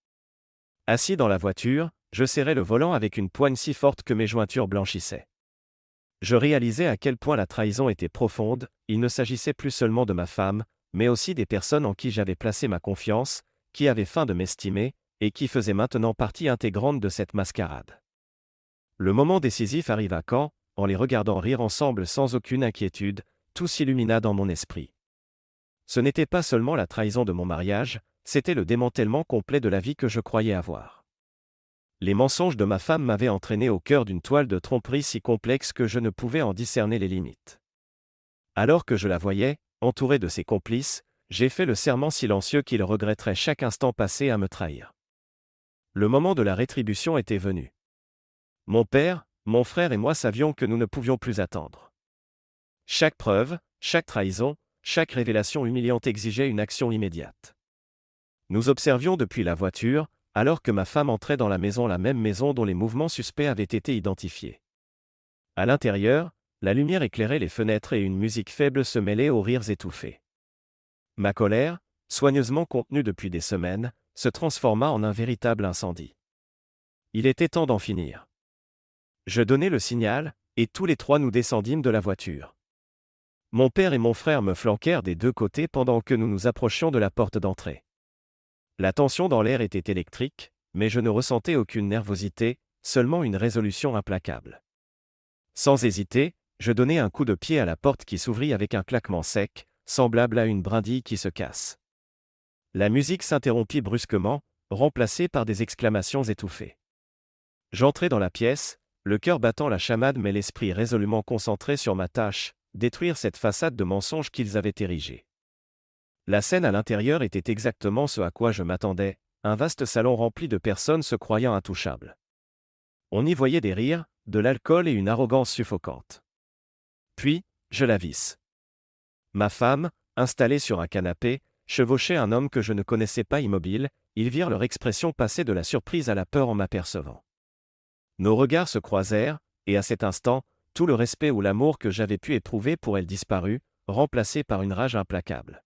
Assis dans la voiture, je serrais le volant avec une poigne si forte que mes jointures blanchissaient. Je réalisais à quel point la trahison était profonde, il ne s'agissait plus seulement de ma femme, mais aussi des personnes en qui j'avais placé ma confiance, qui avaient faim de m'estimer, et qui faisaient maintenant partie intégrante de cette mascarade. Le moment décisif arriva quand, en les regardant rire ensemble sans aucune inquiétude, tout s'illumina dans mon esprit. Ce n'était pas seulement la trahison de mon mariage, c'était le démantèlement complet de la vie que je croyais avoir. Les mensonges de ma femme m'avaient entraîné au cœur d'une toile de tromperie si complexe que je ne pouvais en discerner les limites. Alors que je la voyais, entourée de ses complices, j'ai fait le serment silencieux qu'ils regretteraient chaque instant passé à me trahir. Le moment de la rétribution était venu. Mon père, mon frère et moi savions que nous ne pouvions plus attendre. Chaque preuve, chaque trahison, chaque révélation humiliante exigeait une action immédiate. Nous observions depuis la voiture, alors que ma femme entrait dans la même maison dont les mouvements suspects avaient été identifiés. À l'intérieur, la lumière éclairait les fenêtres et une musique faible se mêlait aux rires étouffés. Ma colère, soigneusement contenue depuis des semaines, se transforma en un véritable incendie. Il était temps d'en finir. Je donnai le signal, et tous les trois nous descendîmes de la voiture. Mon père et mon frère me flanquèrent des deux côtés pendant que nous nous approchions de la porte d'entrée. La tension dans l'air était électrique, mais je ne ressentais aucune nervosité, seulement une résolution implacable. Sans hésiter, je donnai un coup de pied à la porte qui s'ouvrit avec un claquement sec, semblable à une brindille qui se casse. La musique s'interrompit brusquement, remplacée par des exclamations étouffées. J'entrai dans la pièce, le cœur battant la chamade mais l'esprit résolument concentré sur ma tâche, détruire cette façade de mensonges qu'ils avaient érigée. La scène à l'intérieur était exactement ce à quoi je m'attendais, un vaste salon rempli de personnes se croyant intouchables. On y voyait des rires, de l'alcool et une arrogance suffocante. Puis, je la visse. Ma femme, installée sur un canapé, chevauchait un homme que je ne connaissais pas immobile, ils virent leur expression passer de la surprise à la peur en m'apercevant. Nos regards se croisèrent, et à cet instant, tout le respect ou l'amour que j'avais pu éprouver pour elle disparut, remplacé par une rage implacable.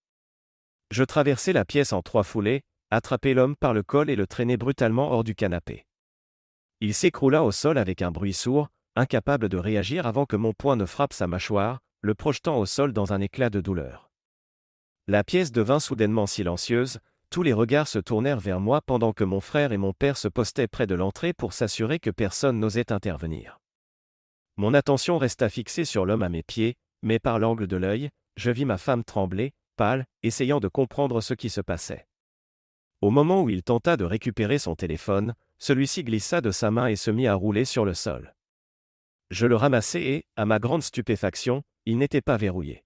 Je traversai la pièce en 3 foulées, attrapai l'homme par le col et le traînai brutalement hors du canapé. Il s'écroula au sol avec un bruit sourd, incapable de réagir avant que mon poing ne frappe sa mâchoire, le projetant au sol dans un éclat de douleur. La pièce devint soudainement silencieuse, tous les regards se tournèrent vers moi pendant que mon frère et mon père se postaient près de l'entrée pour s'assurer que personne n'osait intervenir. Mon attention resta fixée sur l'homme à mes pieds, mais par l'angle de l'œil, je vis ma femme trembler, pâle, essayant de comprendre ce qui se passait. Au moment où il tenta de récupérer son téléphone, celui-ci glissa de sa main et se mit à rouler sur le sol. Je le ramassai et, à ma grande stupéfaction, il n'était pas verrouillé.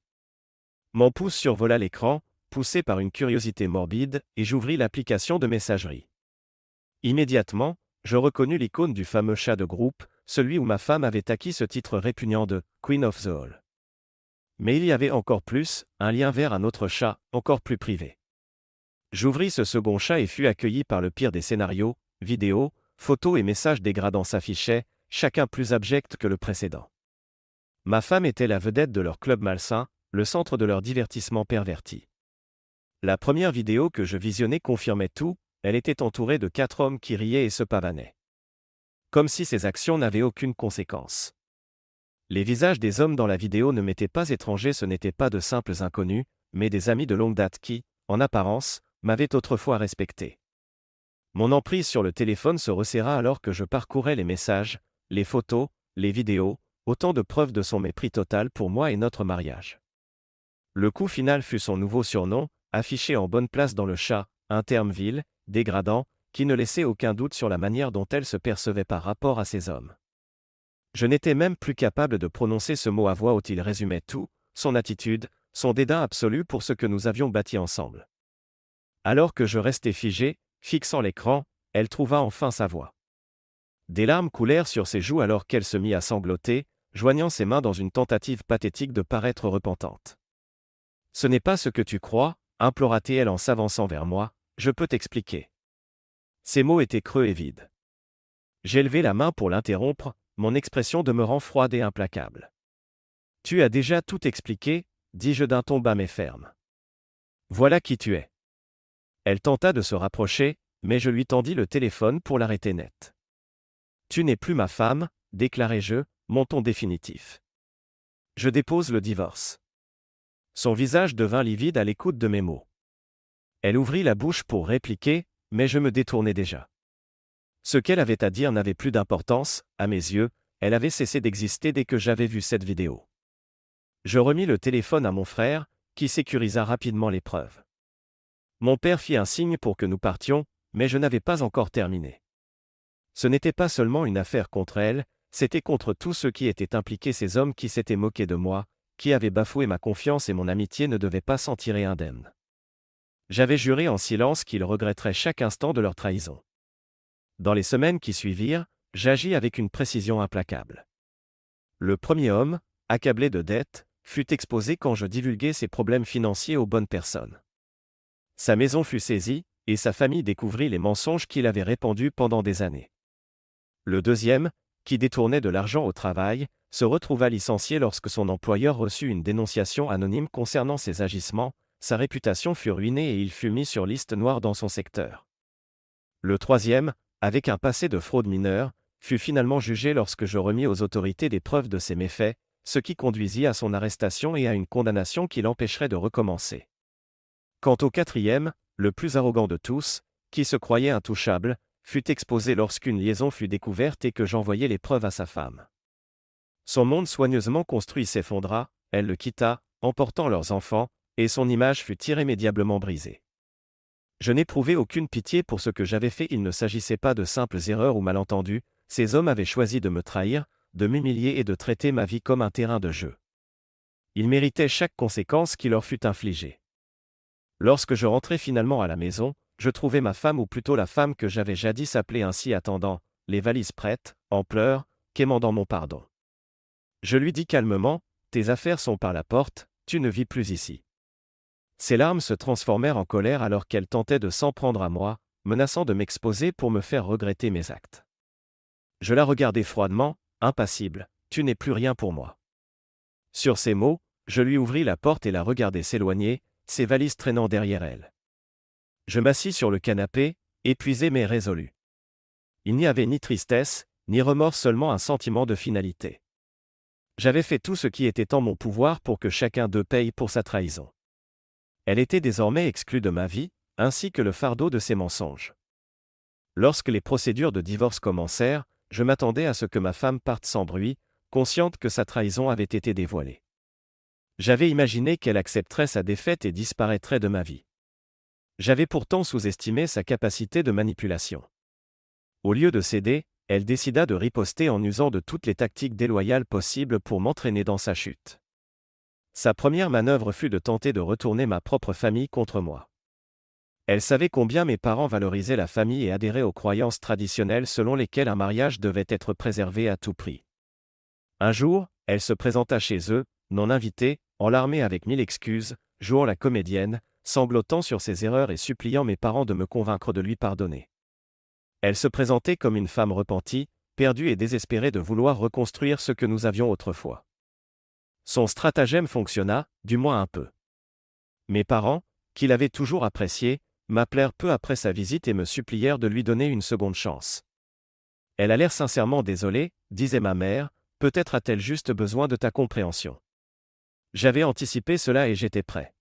Mon pouce survola l'écran, poussé par une curiosité morbide, et j'ouvris l'application de messagerie. Immédiatement, je reconnus l'icône du fameux chat de groupe, celui où ma femme avait acquis ce titre répugnant de « Queen of the Hall ». Mais il y avait encore plus, un lien vers un autre chat, encore plus privé. J'ouvris ce second chat et fus accueilli par le pire des scénarios, vidéos, photos et messages dégradants s'affichaient, chacun plus abject que le précédent. Ma femme était la vedette de leur club malsain, le centre de leur divertissement perverti. La première vidéo que je visionnais confirmait tout, elle était entourée de 4 hommes qui riaient et se pavanaient. Comme si ces actions n'avaient aucune conséquence. Les visages des hommes dans la vidéo ne m'étaient pas étrangers, ce n'étaient pas de simples inconnus, mais des amis de longue date qui, en apparence, m'avaient autrefois respecté. Mon emprise sur le téléphone se resserra alors que je parcourais les messages, les photos, les vidéos, autant de preuves de son mépris total pour moi et notre mariage. Le coup final fut son nouveau surnom, affiché en bonne place dans le chat, un terme vil, dégradant, qui ne laissait aucun doute sur la manière dont elle se percevait par rapport à ces hommes. Je n'étais même plus capable de prononcer ce mot à voix haute, il résumait tout, son attitude, son dédain absolu pour ce que nous avions bâti ensemble. Alors que je restais figé, fixant l'écran, elle trouva enfin sa voix. Des larmes coulèrent sur ses joues alors qu'elle se mit à sangloter, joignant ses mains dans une tentative pathétique de paraître repentante. « Ce n'est pas ce que tu crois, implora-t-elle en s'avançant vers moi, je peux t'expliquer. » Ces mots étaient creux et vides. J'ai levé la main pour l'interrompre, mon expression demeurant froide et implacable. « Tu as déjà tout expliqué, dis-je d'un ton bas mais ferme. Voilà qui tu es. » Elle tenta de se rapprocher, mais je lui tendis le téléphone pour l'arrêter net. « Tu n'es plus ma femme, déclarai-je, mon ton définitif. Je dépose le divorce. » Son visage devint livide à l'écoute de mes mots. Elle ouvrit la bouche pour répliquer, mais je me détournai déjà. Ce qu'elle avait à dire n'avait plus d'importance, à mes yeux, elle avait cessé d'exister dès que j'avais vu cette vidéo. Je remis le téléphone à mon frère, qui sécurisa rapidement l'épreuve. Mon père fit un signe pour que nous partions, mais je n'avais pas encore terminé. Ce n'était pas seulement une affaire contre elle, c'était contre tous ceux qui étaient impliqués, ces hommes qui s'étaient moqués de moi, qui avaient bafoué ma confiance et mon amitié ne devaient pas s'en tirer indemne. J'avais juré en silence qu'ils regretteraient chaque instant de leur trahison. Dans les semaines qui suivirent, j'agis avec une précision implacable. Le premier homme, accablé de dettes, fut exposé quand je divulguai ses problèmes financiers aux bonnes personnes. Sa maison fut saisie, et sa famille découvrit les mensonges qu'il avait répandus pendant des années. Le deuxième, qui détournait de l'argent au travail, se retrouva licencié lorsque son employeur reçut une dénonciation anonyme concernant ses agissements, sa réputation fut ruinée et il fut mis sur liste noire dans son secteur. Le troisième, avec un passé de fraude mineure, fut finalement jugé lorsque je remis aux autorités des preuves de ses méfaits, ce qui conduisit à son arrestation et à une condamnation qui l'empêcherait de recommencer. Quant au quatrième, le plus arrogant de tous, qui se croyait intouchable, fut exposé lorsqu'une liaison fut découverte et que j'envoyai les preuves à sa femme. Son monde soigneusement construit s'effondra, elle le quitta, emportant leurs enfants, et son image fut irrémédiablement brisée. Je n'éprouvais aucune pitié pour ce que j'avais fait, il ne s'agissait pas de simples erreurs ou malentendus, ces hommes avaient choisi de me trahir, de m'humilier et de traiter ma vie comme un terrain de jeu. Ils méritaient chaque conséquence qui leur fut infligée. Lorsque je rentrai finalement à la maison, je trouvai ma femme ou plutôt la femme que j'avais jadis appelée ainsi attendant, les valises prêtes, en pleurs, quémandant mon pardon. Je lui dis calmement, « Tes affaires sont par la porte, tu ne vis plus ici. » Ses larmes se transformèrent en colère alors qu'elle tentait de s'en prendre à moi, menaçant de m'exposer pour me faire regretter mes actes. Je la regardai froidement, impassible, « Tu n'es plus rien pour moi. » Sur ces mots, je lui ouvris la porte et la regardai s'éloigner, ses valises traînant derrière elle. Je m'assis sur le canapé, épuisé mais résolu. Il n'y avait ni tristesse, ni remords, seulement un sentiment de finalité. J'avais fait tout ce qui était en mon pouvoir pour que chacun d'eux paye pour sa trahison. Elle était désormais exclue de ma vie, ainsi que le fardeau de ses mensonges. Lorsque les procédures de divorce commencèrent, je m'attendais à ce que ma femme parte sans bruit, consciente que sa trahison avait été dévoilée. J'avais imaginé qu'elle accepterait sa défaite et disparaîtrait de ma vie. J'avais pourtant sous-estimé sa capacité de manipulation. Au lieu de céder, elle décida de riposter en usant de toutes les tactiques déloyales possibles pour m'entraîner dans sa chute. Sa première manœuvre fut de tenter de retourner ma propre famille contre moi. Elle savait combien mes parents valorisaient la famille et adhéraient aux croyances traditionnelles selon lesquelles un mariage devait être préservé à tout prix. Un jour, elle se présenta chez eux, non invitée, enlarmée avec 1000 excuses, jouant la comédienne, sanglotant sur ses erreurs et suppliant mes parents de me convaincre de lui pardonner. Elle se présentait comme une femme repentie, perdue et désespérée de vouloir reconstruire ce que nous avions autrefois. Son stratagème fonctionna, du moins un peu. Mes parents, qui l'avaient toujours apprécié, m'appelèrent peu après sa visite et me supplièrent de lui donner une seconde chance. Elle a l'air sincèrement désolée, disait ma mère, peut-être a-t-elle juste besoin de ta compréhension. J'avais anticipé cela et j'étais prêt.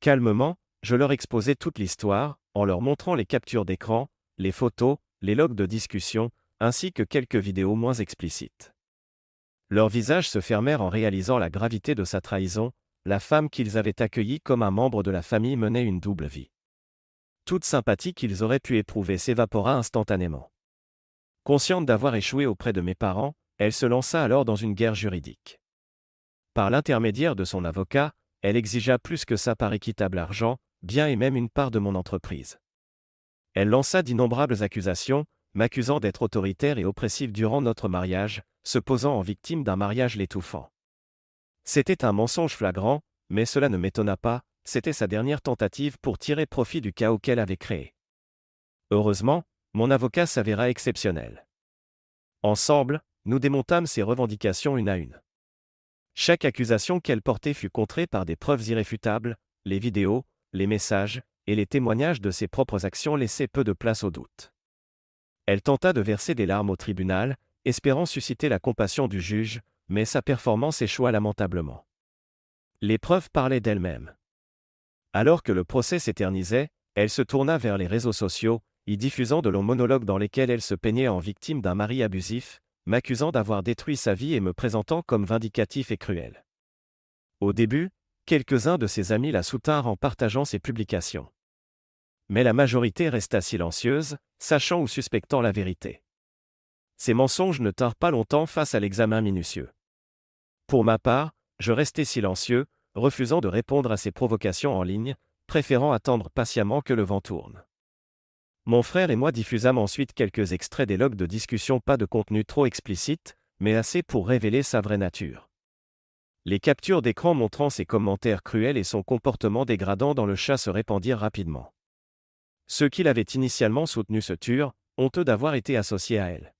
Calmement, je leur exposai toute l'histoire, en leur montrant les captures d'écran, les photos, les logs de discussion, ainsi que quelques vidéos moins explicites. Leurs visages se fermèrent en réalisant la gravité de sa trahison, la femme qu'ils avaient accueillie comme un membre de la famille menait une double vie. Toute sympathie qu'ils auraient pu éprouver s'évapora instantanément. Consciente d'avoir échoué auprès de mes parents, elle se lança alors dans une guerre juridique. Par l'intermédiaire de son avocat, elle exigea plus que ça par équitable argent, bien et même une part de mon entreprise. Elle lança d'innombrables accusations, m'accusant d'être autoritaire et oppressif durant notre mariage, se posant en victime d'un mariage l'étouffant. C'était un mensonge flagrant, mais cela ne m'étonna pas, c'était sa dernière tentative pour tirer profit du chaos qu'elle avait créé. Heureusement, mon avocat s'avéra exceptionnel. Ensemble, nous démontâmes ses revendications une à une. Chaque accusation qu'elle portait fut contrée par des preuves irréfutables, les vidéos, les messages, et les témoignages de ses propres actions laissaient peu de place au doute. Elle tenta de verser des larmes au tribunal, espérant susciter la compassion du juge, mais sa performance échoua lamentablement. Les preuves parlaient d'elles-mêmes. Alors que le procès s'éternisait, elle se tourna vers les réseaux sociaux, y diffusant de longs monologues dans lesquels elle se peignait en victime d'un mari abusif, m'accusant d'avoir détruit sa vie et me présentant comme vindicatif et cruel. Au début, quelques-uns de ses amis la soutinrent en partageant ses publications. Mais la majorité resta silencieuse, sachant ou suspectant la vérité. Ces mensonges ne tinrent pas longtemps face à l'examen minutieux. Pour ma part, je restai silencieux, refusant de répondre à ces provocations en ligne, préférant attendre patiemment que le vent tourne. Mon frère et moi diffusâmes ensuite quelques extraits des logs de discussion, pas de contenu trop explicite, mais assez pour révéler sa vraie nature. Les captures d'écran montrant ses commentaires cruels et son comportement dégradant dans le chat se répandirent rapidement. Ceux qui l'avaient initialement soutenu se turent, honteux d'avoir été associés à elle.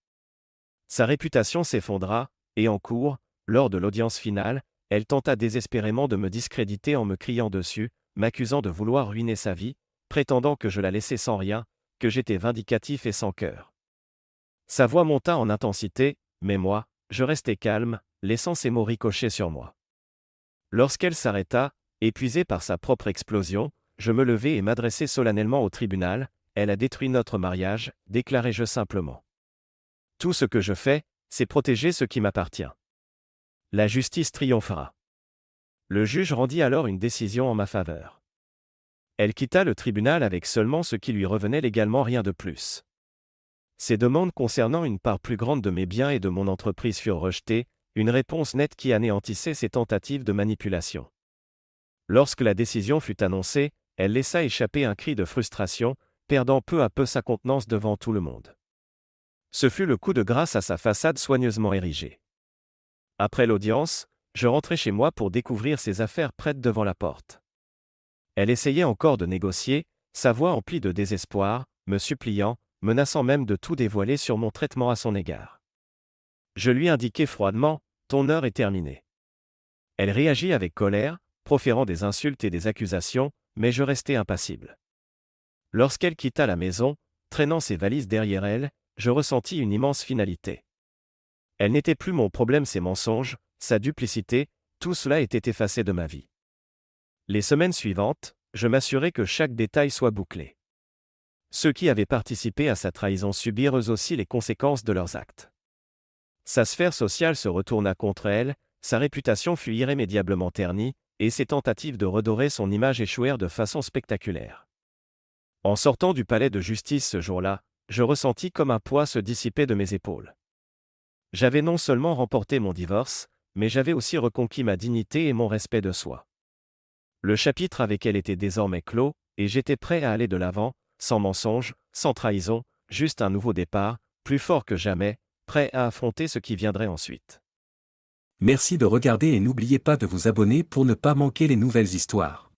Sa réputation s'effondra, et en cours, lors de l'audience finale, elle tenta désespérément de me discréditer en me criant dessus, m'accusant de vouloir ruiner sa vie, prétendant que je la laissais sans rien, que j'étais vindicatif et sans cœur. Sa voix monta en intensité, mais moi, je restai calme, laissant ses mots ricocher sur moi. Lorsqu'elle s'arrêta, épuisée par sa propre explosion, je me levai et m'adressai solennellement au tribunal. Elle a détruit notre mariage, déclarai-je simplement. Tout ce que je fais, c'est protéger ce qui m'appartient. La justice triomphera. Le juge rendit alors une décision en ma faveur. Elle quitta le tribunal avec seulement ce qui lui revenait légalement, rien de plus. Ses demandes concernant une part plus grande de mes biens et de mon entreprise furent rejetées, une réponse nette qui anéantissait ses tentatives de manipulation. Lorsque la décision fut annoncée, elle laissa échapper un cri de frustration, perdant peu à peu sa contenance devant tout le monde. Ce fut le coup de grâce à sa façade soigneusement érigée. Après l'audience, je rentrai chez moi pour découvrir ses affaires prêtes devant la porte. Elle essayait encore de négocier, sa voix emplie de désespoir, me suppliant, menaçant même de tout dévoiler sur mon traitement à son égard. Je lui indiquai froidement, « Ton heure est terminée ». Elle réagit avec colère, proférant des insultes et des accusations, mais je restai impassible. Lorsqu'elle quitta la maison, traînant ses valises derrière elle, je ressentis une immense finalité. Elle n'était plus mon problème, ses mensonges, sa duplicité, tout cela était effacé de ma vie. Les semaines suivantes, je m'assurai que chaque détail soit bouclé. Ceux qui avaient participé à sa trahison subirent eux aussi les conséquences de leurs actes. Sa sphère sociale se retourna contre elle, sa réputation fut irrémédiablement ternie, et ses tentatives de redorer son image échouèrent de façon spectaculaire. En sortant du palais de justice ce jour-là, je ressentis comme un poids se dissiper de mes épaules. J'avais non seulement remporté mon divorce, mais j'avais aussi reconquis ma dignité et mon respect de soi. Le chapitre avec elle était désormais clos, et j'étais prêt à aller de l'avant, sans mensonge, sans trahison, juste un nouveau départ, plus fort que jamais, prêt à affronter ce qui viendrait ensuite. Merci de regarder et n'oubliez pas de vous abonner pour ne pas manquer les nouvelles histoires.